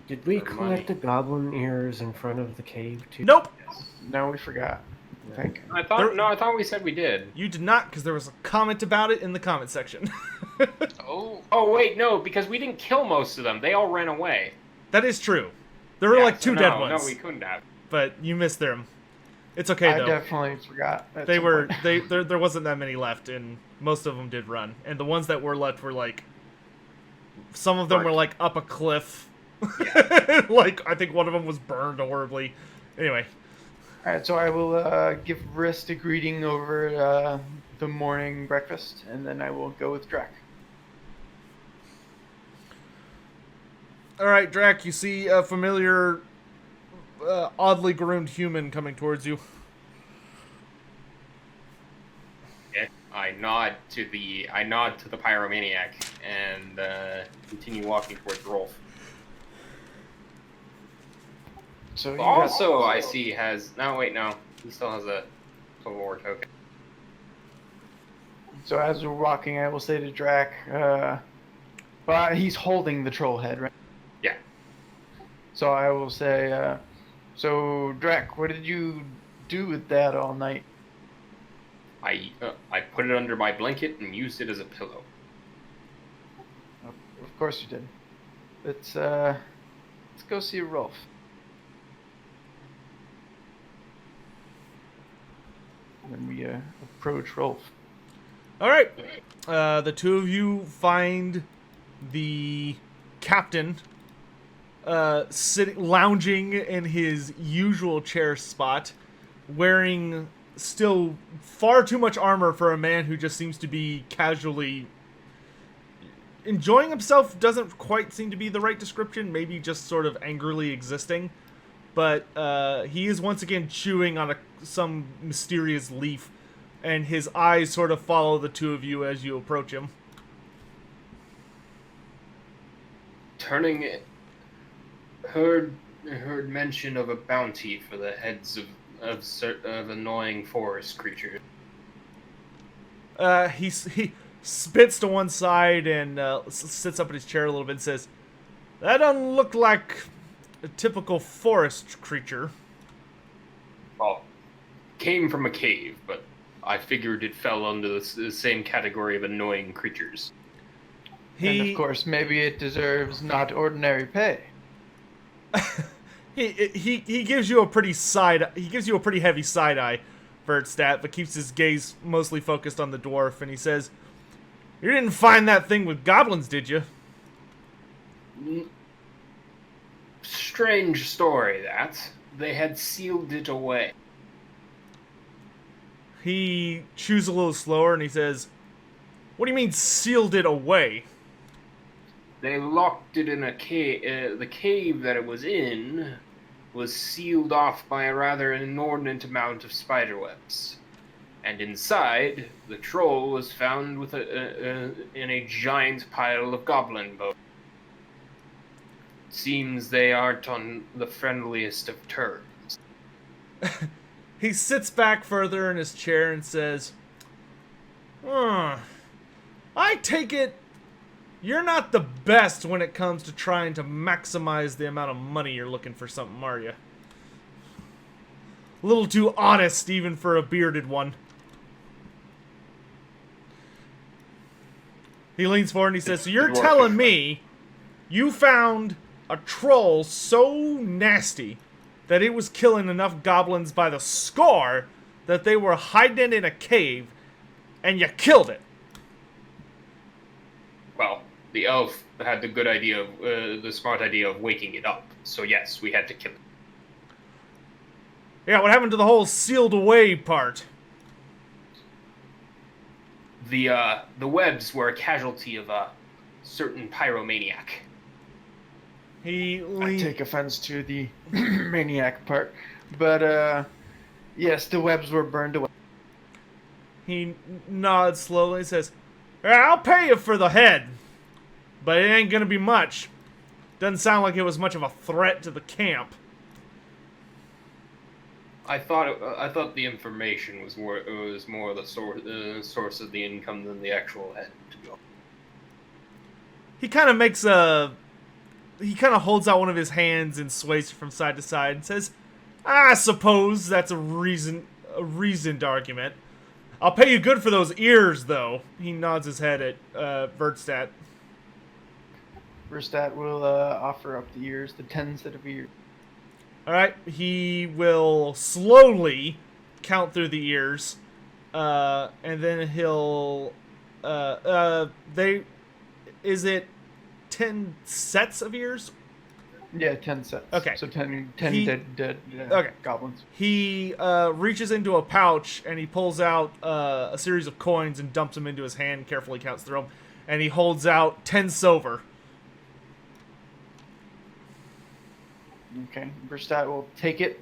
Did we for collect money. the goblin ears in front of the cave too? Nope. No, we forgot. I think. I thought we said we did. You did not, because there was a comment about it in the comment section. Oh, Oh wait, no, because we didn't kill most of them. They all ran away. That is true. There were Yeah, like so two dead no, ones, No, we couldn't have. but you missed them. It's okay I though. definitely forgot. at They some were point. there wasn't that many left, and most of them did run. And the ones that were left were like, some of them were like up a cliff. Like I think one of them was burned horribly. Anyway, All right, so I will give Rist a greeting over the morning breakfast, and then I will go with Drac. all right, Drac. You see a familiar, oddly groomed human coming towards you. Okay. I nod to the pyromaniac and continue walking towards Rolf. So he Also, I see has he still has a Total War token. So as we're walking, I will say to Drac, well, he's holding the troll head, right? Yeah. So I will say, so Drac, what did you do with that all night? I put it under my blanket and used it as a pillow. Of course you did. Let's go see Rolf. When we approach Rolf. All right, the two of you find the captain sitting, lounging in his usual chair spot, wearing still far too much armor for a man who just seems to be casually enjoying himself. Doesn't quite seem to be the right description. Maybe just sort of angrily existing. But he is once again chewing on some mysterious leaf, and his eyes sort of follow the two of you as you approach him. Turning it. Heard mention of a bounty for the heads of annoying forest creatures. He spits to one side and sits up in his chair a little bit and says, "That doesn't look like a typical forest creature." Well, came from a cave, but I figured it fell under the same category of annoying creatures. And of course, maybe it deserves not ordinary pay. He gives you a pretty heavy side eye, Vertstat, but keeps his gaze mostly focused on the dwarf, and he says, "You didn't find that thing with goblins, did you?" Strange story, that. They had sealed it away. He chews a little slower and he says, "What do you mean sealed it away?" They locked it in a cave. The cave that it was in was sealed off by a rather inordinate amount of spiderwebs. And inside, the troll was found with in a giant pile of goblin bones. Seems they aren't on the friendliest of terms. He sits back further in his chair and says, I take it you're not the best when it comes to trying to maximize the amount of money you're looking for something, are you? A little too honest even for a bearded one." He leans forward and he says, "So you're telling me you found a troll so nasty that it was killing enough goblins by the score that they were hiding in a cave, and you killed it?" Well, the elf had the smart idea of waking it up. So yes, we had to kill it. "Yeah, what happened to the whole sealed away part?" The webs were a casualty of a certain pyromaniac. I take offense to the maniac part, but yes, the webs were burned away. He nods slowly and says, "I'll pay you for the head, but it ain't gonna be much. Doesn't sound like it was much of a threat to the camp." I thought the information was more the source of the income than the actual head. To be honest. He kind of makes a he kind of holds out one of his hands and sways from side to side and says, "I suppose that's a reasoned argument. I'll pay you good for those ears, though." He nods his head at Vertstadt. Verstat will offer up the ears, the 10 set of ears. All right, he will slowly count through the ears, and then he'll. Is it 10 sets of ears? Yeah, 10 sets. Okay. So 10 He- dead okay. goblins. He reaches into a pouch and he pulls out a series of coins and dumps them into his hand. Carefully counts through them, and he holds out 10 silver. Okay, Verstat will take it,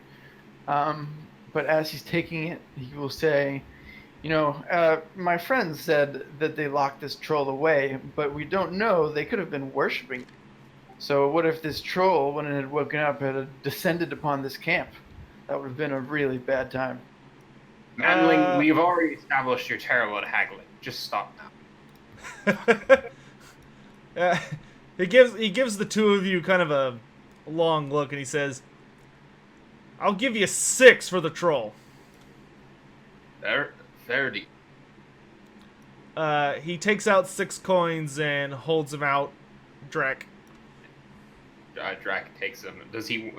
but as he's taking it, he will say, my friends said that they locked this troll away, but we don't know, they could have been worshipping. So what if this troll, when it had woken up, had descended upon this camp? That would have been a really bad time. Manling, we've already established you're terrible at haggling. Just stop now. He gives the two of you kind of a long look, and he says, "I'll give you 6 for the troll." Fair deal. He takes out 6 coins and holds them out. Drek. Drac takes him. Does he?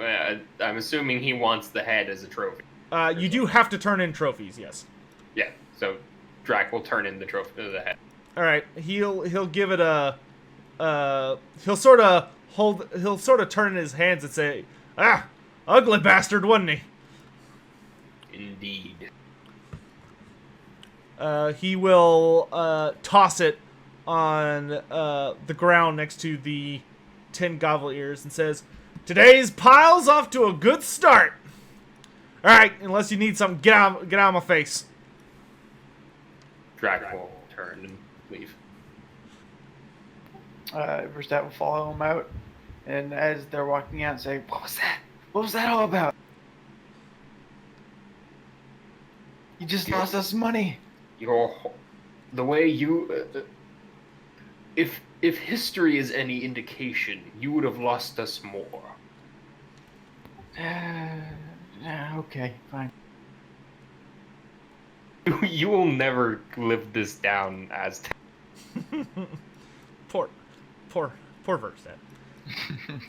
I'm assuming he wants the head as a trophy. You do have to turn in trophies, yes. Yeah. So Drac will turn in the trophy, the head. All right, he'll give it a. He'll sort of turn in his hands and say, "Ah, ugly bastard, wasn't he?" Indeed. He will toss it on the ground next to the 10 gobble ears and says, "Today's pile's off to a good start. All right, unless you need something, get out of my face." Drac will turn and leave. Verstat will follow him out, and as they're walking out, say, "What was that? What was that all about? You just lost us money." The way you, if history is any indication, you would have lost us more. Okay, fine. You will never live this down, as. Poor Verstad.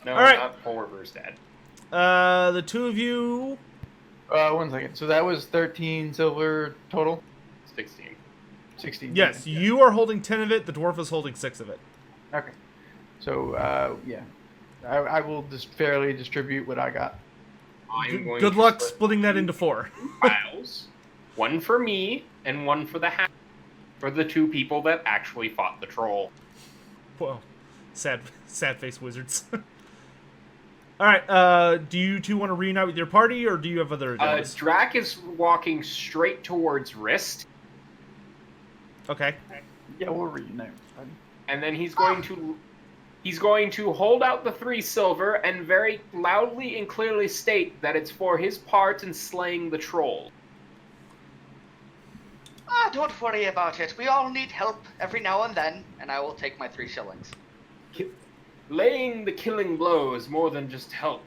No, All right. not poor Verstad. The two of you. 1 second. So that was 13 silver total? 16. 16. Yes, yeah. you are holding 10 of it. The dwarf is holding 6 of it. Okay. So, yeah. I will just fairly distribute what I got. I'm going Good to luck split splitting that into 4. piles. One for me, and one for the for the 2 people that actually fought the troll. Well, sad face wizards. All right. Do you two want to reunite with your party, or do you have other agendas? Drac is walking straight towards Wrist, Okay. Yeah, we'll reunite. and then he's going to hold out the 3 silver and very loudly and clearly state that it's for his part in slaying the troll. Don't worry about it. We all need help every now and then, and I will take my 3 shillings. Laying the killing blow is more than just help.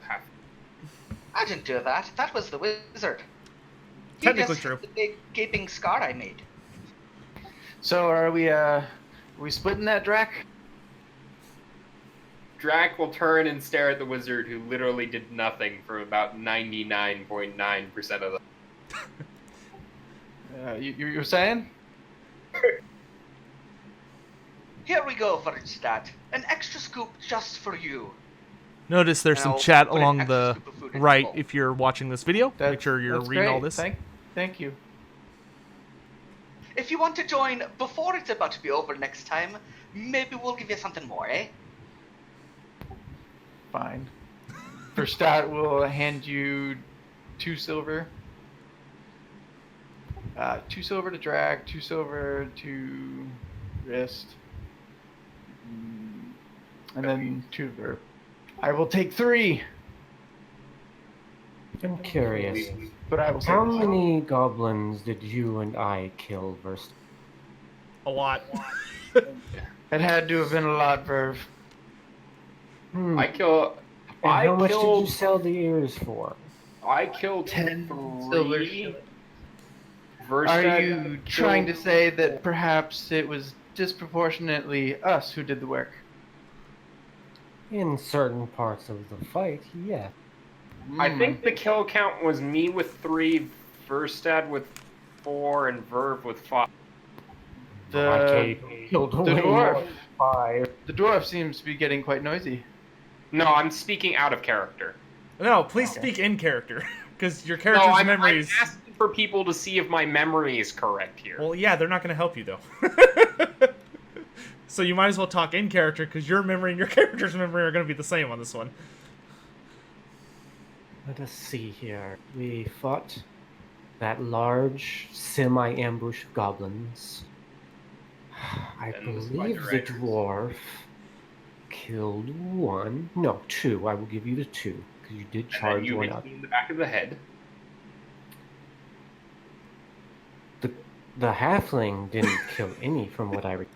I didn't do that. That was the wizard. He Technically just true. hit the big gaping scar I made. So are we splitting that, Drac? Drac will turn and stare at the wizard, who literally did nothing for about 99.9% of the. You were saying? Here we go, Verstad. An extra scoop just for you. Notice there's And some I'll chat put an along extra the scoop of food in the right bowl. if you're watching this video. Make sure you're That's reading all great. this. Thank you. If you want to join before it's about to be over next time, maybe we'll give you something more, eh? Fine. Verstat will hand you 2 silver. 2 silver to Drac, 2 silver to Wrist. And then 2 to Verb. I will take 3, I'm curious. but I will say How this. many goblins did you and I kill versus? A lot. It had to have been a lot, Verv. I kill. And I how much did you killed. sell the ears for? I killed 10 silver 3. shillings. Are Verstad you trying to killed say that perhaps it was disproportionately us who did the work? In certain parts of the fight, yeah. I think the kill count was me with 3, Verstad with 4, and Verve with 5. The Killed the way more dwarf. than 5. The dwarf seems to be getting quite noisy. No, I'm speaking out of character. No, please Okay. speak in character, because your No, character's I'm memories. asking for people to see if my memory is correct here. Well, yeah, they're not going to help you though. So you might as well talk in character, because your memory and your character's memory are going to be the same on this one. Let us see here. We fought that large semi-ambush of goblins. I And the believe spider the riders. dwarf killed 1. No, 2. I will give you the 2, because you did And then charge you 1 hit up. me in the back of the head. The halfling didn't kill any, from what I recall.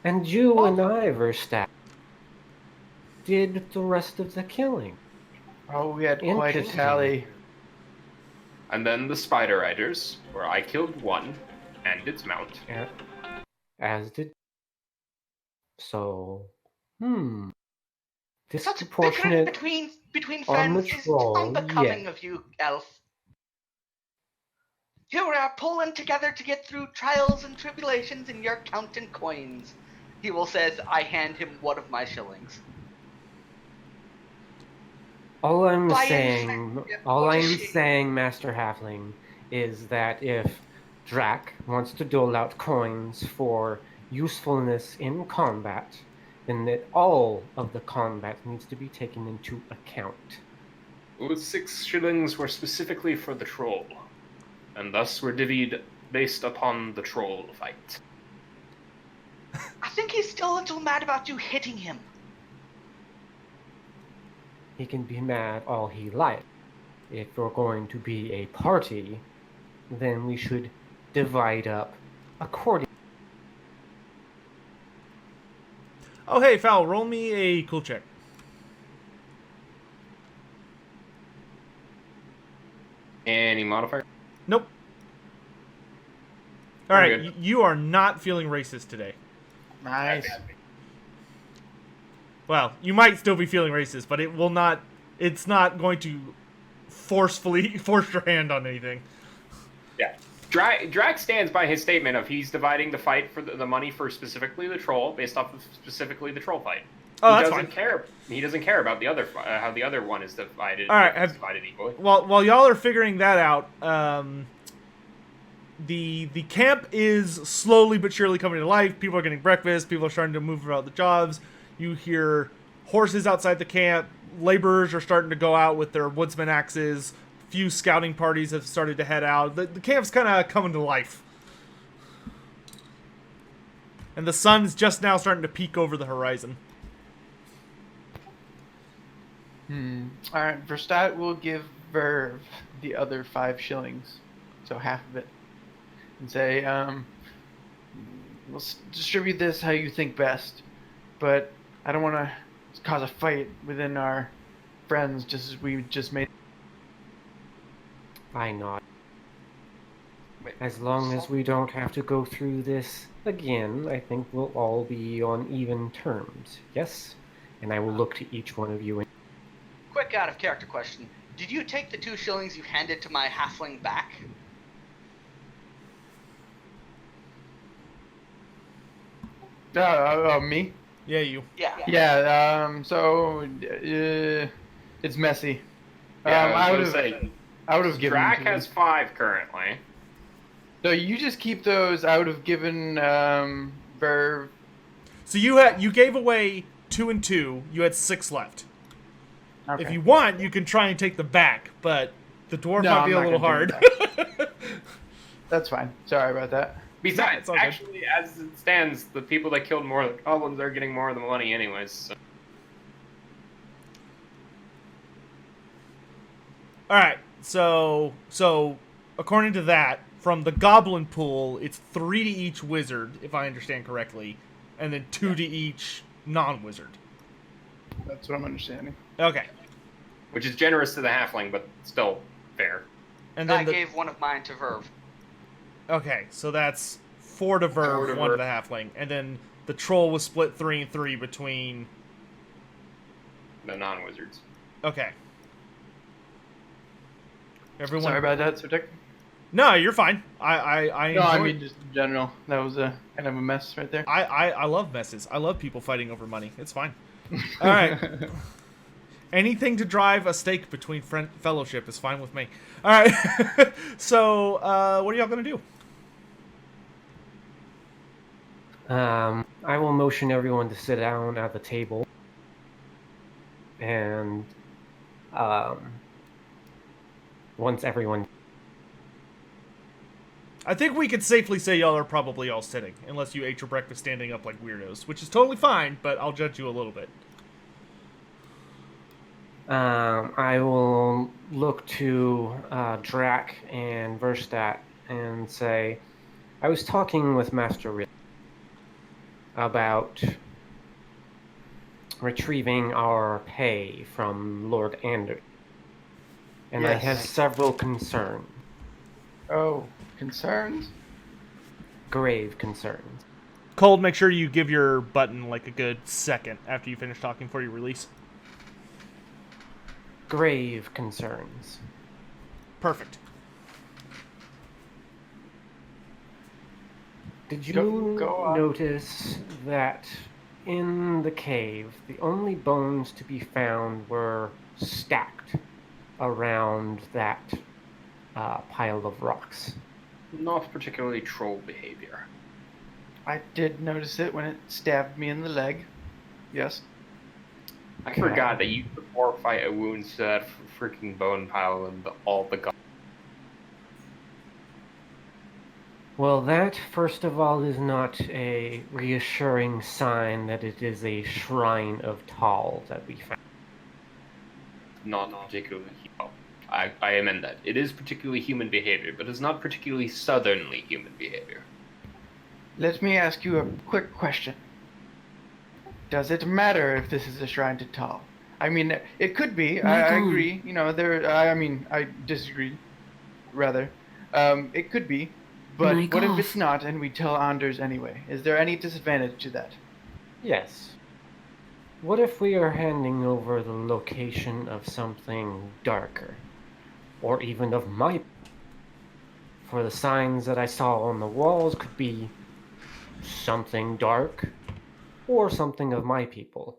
And you and I, Verstappen, did the rest of the killing. Oh, we had quite a Interesting. tally. And then the Spider Riders, where I killed 1 and its mount. As did. So, Such bickering disproportionate between on the friends is troll, unbecoming yeah. of you, elf. You are pulling together to get through trials and tribulations, and you're counting coins. He will say as I hand him one of my shillings. All I'm Buy saying, in, all what I is am she? saying, Master Halfling, is that if Drac wants to dole out coins for usefulness in combat, then that all of the combat needs to be taken into account. Those 6 shillings were specifically for the troll, and thus were divvied based upon the troll fight. I think he's still a little mad about you hitting him. He can be mad all he likes. If we're going to be a party, then we should divide up accordingly. Oh, hey, Foul, roll me a cool check. Any modifier? Nope. I'm Alright, good. you are not feeling racist today. Nice. Well, you might still be feeling racist, but it will not. It's not going to forcefully force your hand on anything. Yeah. Drac stands by his statement of he's dividing the fight for the money for specifically the troll based off of specifically the troll fight. Oh, he that's doesn't fine. care. He doesn't care about the other how the other one is divided. All right, it's divided equally. While y'all are figuring that out, the camp is slowly but surely coming to life. People are getting breakfast. People are starting to move about the jobs. You hear horses outside the camp. Laborers are starting to go out with their woodsman axes. Few scouting parties have started to head out. The camp's kind of coming to life. And the sun's just now starting to peek over the horizon. Alright, Verstappen will give Verve the other 5 shillings. So half of it. And say, we'll distribute this how you think best. But I don't want to cause a fight within our friends just as we just made. I nod. Wait, As long as we don't have to go through this again, I think we'll all be on even terms. Yes? And I will look to each one of you. Quick out of character question. Did you take the 2 shillings you handed to my halfling back? Me? Yeah, you. Yeah. Yeah, so, it's messy. Yeah, I would have say, given Drac them to has you. 5 currently. So you just keep those. I would have given, Verve. So you gave away 2 and 2. You had 6 left. Okay. If you want, you can try and take them back, but the dwarf No, might be I'm a not little gonna hard. That's fine. Sorry about that. Besides, it's all good. actually, as it stands, the people that killed more of the goblins are getting more of the money anyways. So. All right. So according to that, from the goblin pool, it's 3 to each wizard, if I understand correctly, and then 2 to each non-wizard. That's what I'm understanding. Okay. Which is generous to the halfling, but still fair. And I then gave one of mine to Verve. Okay, so that's 4 to Verve, 4 to 1 to Verve. the halfling. And then the troll was split 3 and 3 between... The non-wizards. Okay. Everyone... Sorry about that, Sotek. No, you're fine. I No, I enjoy- mean just in general. That was a kind of a mess right there. I love messes. I love people fighting over money. It's fine. All right. Anything to drive a stake between fellowship is fine with me. All right. So, what are y'all gonna do? I will motion everyone to sit down at the table, and once everyone, I think we could safely say y'all are probably all sitting, unless you ate your breakfast standing up like weirdos, which is totally fine, but I'll judge you a little bit. I will look to Drac and Verstat and say, I was talking with Master Rick about retrieving our pay from Lord Anders, and I have Yes. several concerns, Oh, concerns? grave concerns. Cold, make sure you give your button like a good second after you finish talking before you release. Grave concerns. Perfect. Did you Go on. notice that in the cave, the only bones to be found were stacked around that pile of rocks? Not particularly troll behavior. I did notice it when it stabbed me in the leg. Yes. I forgot that you could fortify a wound to that freaking bone pile and all the guts. Well, that, first of all, is not a reassuring sign that it is a shrine of Tal that we found. Not particularly. Oh, I amend that. It is particularly human behavior, but it's not particularly southernly human behavior. Let me ask you a quick question. Does it matter if this is a shrine to Tal? I mean, it could be. I agree. You know, I disagree. Rather, it could be. But My what if golf. it's not, and we tell Anders anyway? Is there any disadvantage to that? Yes. What if we are handing over the location of something darker? Or even of my... For the signs that I saw on the walls could be something dark, or something of my people.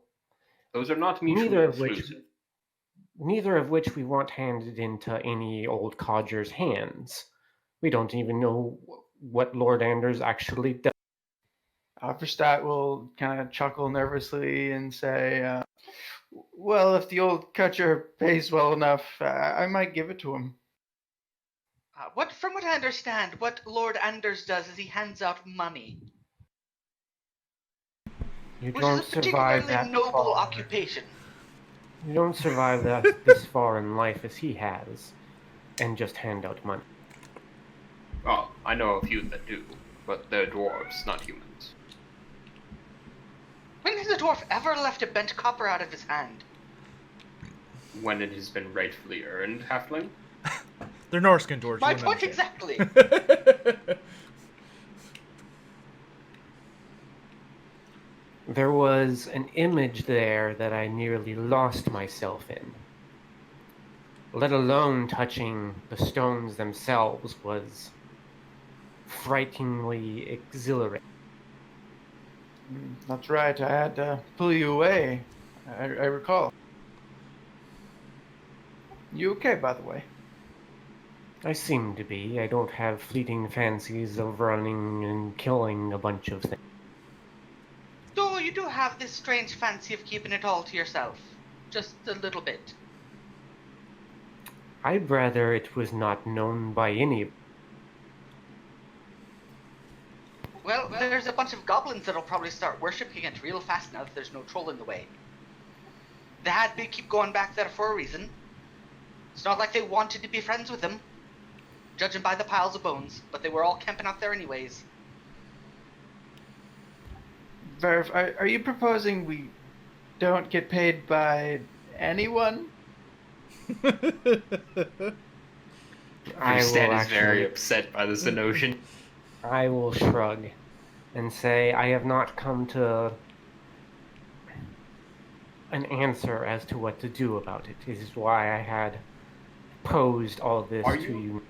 Those are not mutually Neither of which we want handed into any old codger's hands. We don't even know what Lord Anders actually does. Verstadt will kind of chuckle nervously and say, well, if the old Kutcher pays well enough, I might give it to him. From what I understand, what Lord Anders does is he hands out money, You which don't is a survive particularly that noble far. occupation. You don't survive this far in life as he has, and just hand out money. Oh, I know a few that do, but they're dwarves, not humans. When has a dwarf ever left a bent copper out of his hand? When it has been rightfully earned, halfling? They're Norskin dwarves. My you wouldn't point exactly. understand. There was an image there that I nearly lost myself in. Let alone touching the stones themselves was frighteningly exhilarating. That's right, I had to pull you away. I recall. You okay, by the way? I seem to be. I don't have fleeting fancies of running and killing a bunch of things. So you do have this strange fancy of keeping it all to yourself. Just a little bit. I'd rather it was not known by any. Well, there's a bunch of goblins that'll probably start worshipping it real fast now that there's no troll in the way. They had to keep going back there for a reason. It's not like they wanted to be friends with him, judging by the piles of bones, but they were all camping out there anyways. Verv, are you proposing we don't get paid by anyone? I will Verstead is very actually, upset by this notion. I will shrug and say I have not come to an answer as to what to do about it. This is why I had posed all this Are to you? you.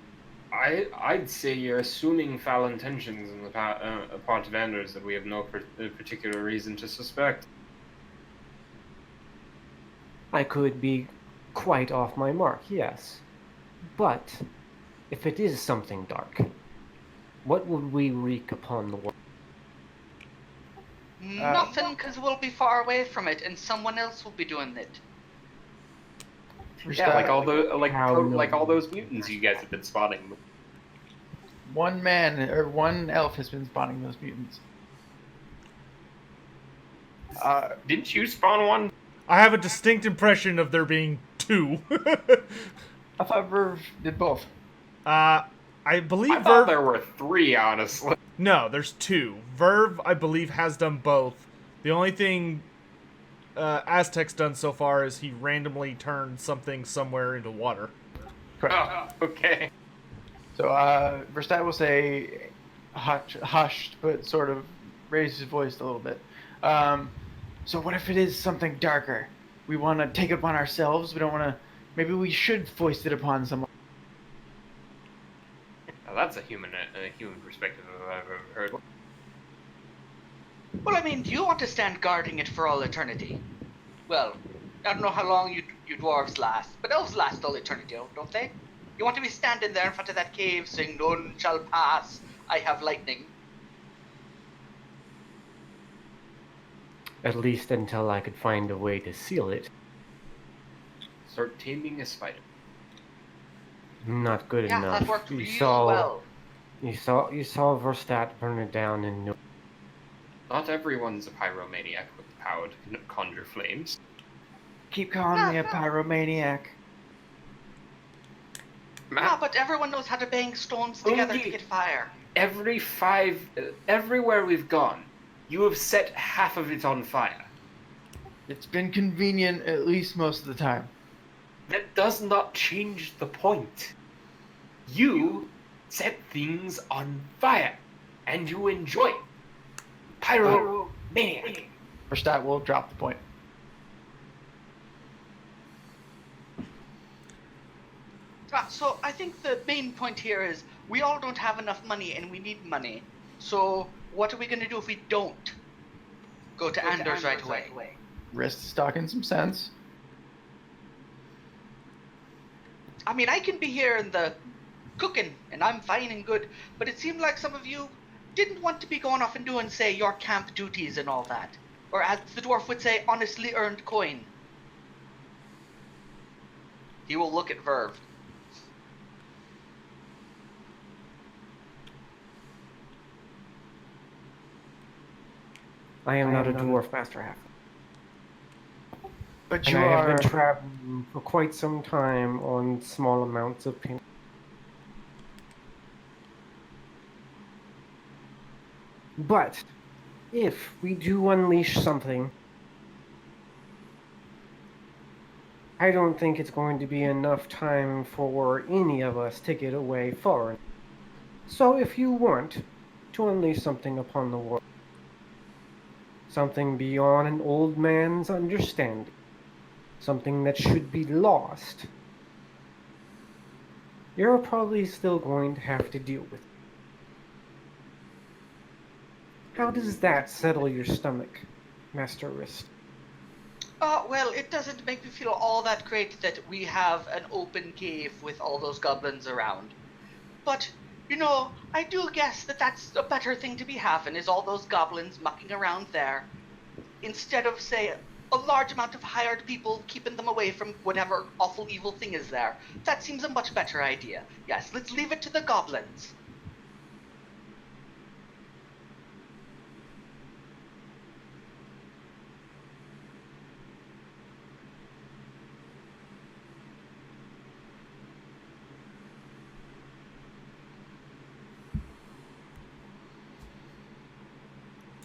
I'd say you're assuming foul intentions on the part of Anders that we have no particular reason to suspect. I could be quite off my mark, yes. But if it is something dark, what would we wreak upon the world? Nothing, because we'll be far away from it, and someone else will be doing it. Yeah, like all the How like all no- those mutants you guys have been spotting. One man or one elf has been spawning those mutants. Didn't you spawn one? I have a distinct impression of there being two. I thought Verv did both. I believe I thought Verv. there were 3, honestly. No, there's two. Verv, I believe, has done both. The only thing Aztec's done so far is he randomly turned something somewhere into water. Correct. Oh, okay. So Verstappen will say, hushed, but sort of raised his voice a little bit. So what if it is something darker? We want to take it upon ourselves. We don't want to. Maybe we should foist it upon someone. Now that's a human perspective I've ever heard. Well, I mean, do you want to stand guarding it for all eternity? Well, I don't know how long you dwarves last, but elves last all eternity, don't they? You want to be standing there in front of that cave saying, "None shall pass, I have lightning." At least until I could find a way to seal it. Start taming a spider. Not good Yeah, enough. that worked You real saw- well. You saw Verstappen burn it down in no. Not everyone's a pyromaniac with the power to conjure flames. Keep calling me a pyromaniac. Yeah, but everyone knows how to bang stones together to get fire. Everywhere we've gone, you have set half of it on fire. It's been convenient at least most of the time. That does not change the point. You set things on fire, and you enjoy it. Pyromaniac. Verstappen will drop the point. So I think the main point here is we all don't have enough money and we need money. So what are we going to do if we don't go to Anders right away? Risk stocking some sense. I mean, I can be here in the cooking and I'm fine and good, but it seemed like some of you didn't want to be going off and doing, say, your camp duties and all that. Or as the dwarf would say, honestly earned coin. He will look at Verve. I am not a dwarf master half. But And you I have are. been traveling for quite some time on small amounts of pain. But if we do unleash something, I don't think it's going to be enough time for any of us to get away far. So if you want to unleash something upon the world, something beyond an old man's understanding, something that should be lost, you're probably still going to have to deal with it. How does that settle your stomach, Master Wrist? Well, it doesn't make me feel all that great that we have an open cave with all those goblins around. But, you know, I do guess that that's a better thing to be having, is all those goblins mucking around there. Instead of, say, a large amount of hired people keeping them away from whatever awful evil thing is there. That seems a much better idea. Yes, let's leave it to the goblins.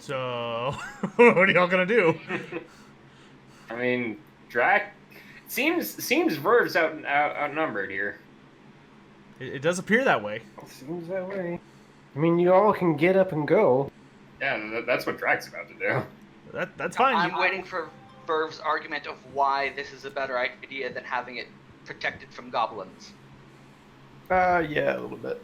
So, what are y'all gonna do? I mean, Drac seems Verve's outnumbered here. It does appear that way. It seems that way. I mean, you all can get up and go. Yeah, that's what Drac's about to do. That's fine. I'm waiting for Verve's argument of why this is a better idea than having it protected from goblins. Yeah, a little bit.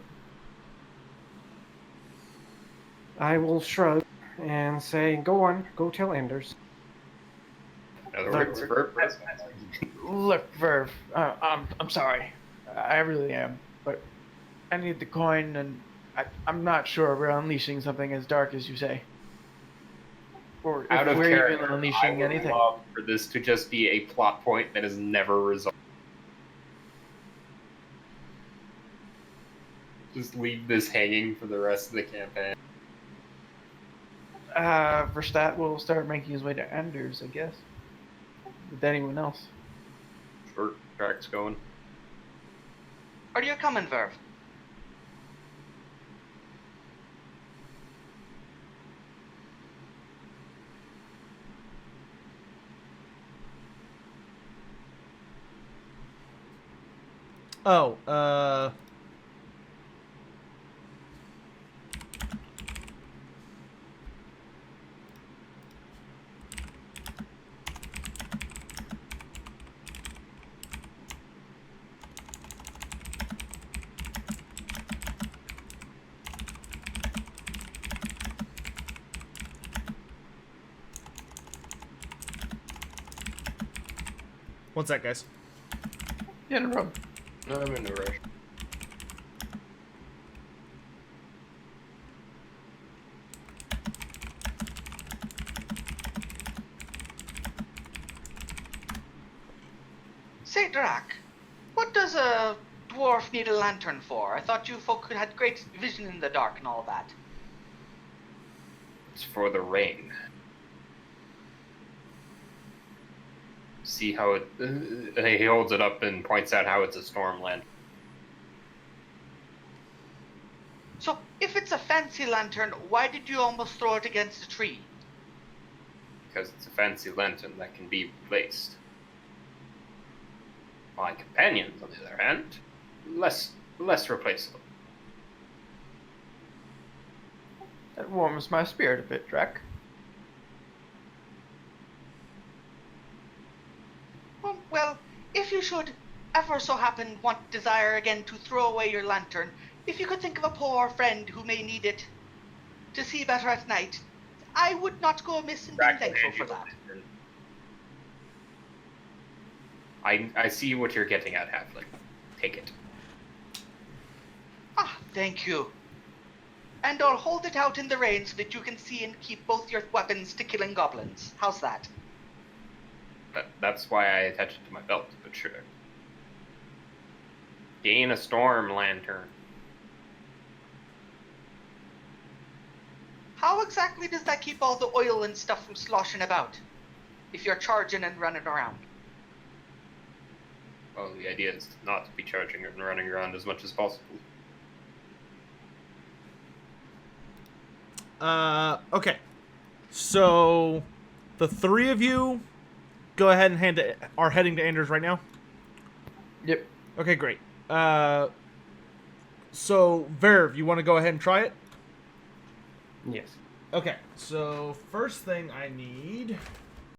I will shrug and say, go on, go tell Anders. In other words, Verve. Look, Verve, I'm sorry. I really am. But I need the coin, and I'm not sure we're unleashing something as dark as you say. Or Out if of we're character, even I unleashing would anything. love for this to just be a plot point that is never resolved. Just leave this hanging for the rest of the campaign. Verstadt will start making his way to Anders, I guess. With anyone else. Sure, Drac's going. Are you coming, Verve? Oh, What's that, guys? Yeah, no problem. No, I'm in no rush. Say, Drac, what does a dwarf need a lantern for? I thought you folk had great vision in the dark and all that. It's for the rain. See how it... he holds it up and points out how it's a storm lantern. So, if it's a fancy lantern, why did you almost throw it against a tree? Because it's a fancy lantern that can be replaced. My companions, on the other hand, less replaceable. That warms my spirit a bit, Drac. Well, if you should ever so happen desire again to throw away your lantern, if you could think of a poor friend who may need it to see better at night, I would not go amiss in being thankful for that. I see what you're getting at, Halfling. Take it. Ah, thank you. And I'll hold it out in the rain so that you can see and keep both your weapons to killing goblins. How's that? That's why I attached it to my belt, but sure. Gain a storm lantern. How exactly does that keep all the oil and stuff from sloshing about? If you're charging and running around. Well, the idea is not to be charging and running around as much as possible. Okay. So, the three of you go ahead and are heading to Anders right now? Yep. Okay, great. So, Verve, you want to go ahead and try it? Yes. Okay, so first thing I need